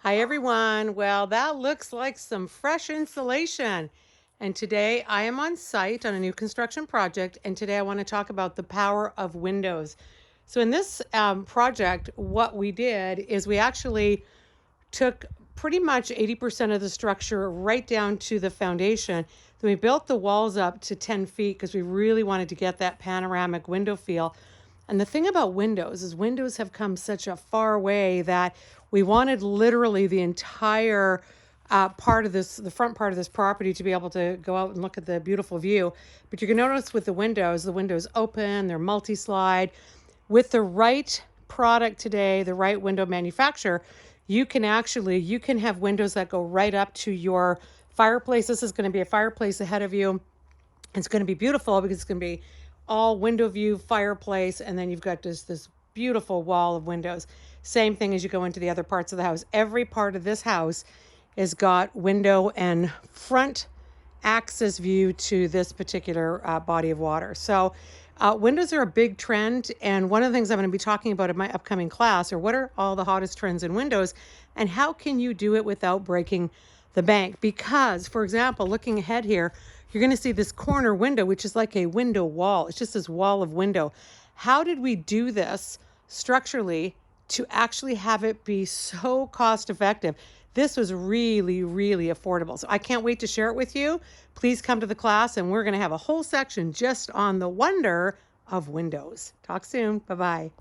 Hi everyone. Well, that looks like some fresh insulation. And today I am on site on a new construction project. And today I want to talk about the power of windows. So in this project, what we did is we actually took pretty much 80% of the structure right down to the foundation. Then we built the walls up to 10 feet because we really wanted to get that panoramic window feel. And the thing about windows is windows have come such a far way that we wanted literally the entire part of this, the front part of this property, to be able to go out and look at the beautiful view. But you can notice with the windows open, they're multi-slide. With the right product today, the right window manufacturer, you can have windows that go right up to your fireplace. This is going to be a fireplace ahead of you. It's going to be beautiful because it's going to be all window view fireplace, and then you've got this beautiful wall of windows. Same thing as you go into the other parts of the house. Every part of this house has got window and front access view to this particular body of water. So windows are a big trend, and one of the things I'm going to be talking about in my upcoming class are what are all the hottest trends in windows and how can you do it without breaking the bank. Because, for example, looking ahead here, you're going to see this corner window, which is like a window wall. It's just this wall of window. How did we do this structurally to actually have it be so cost effective? This was really, really affordable. So I can't wait to share it with you. Please come to the class, and we're going to have a whole section just on the wonder of windows. Talk soon. Bye-bye.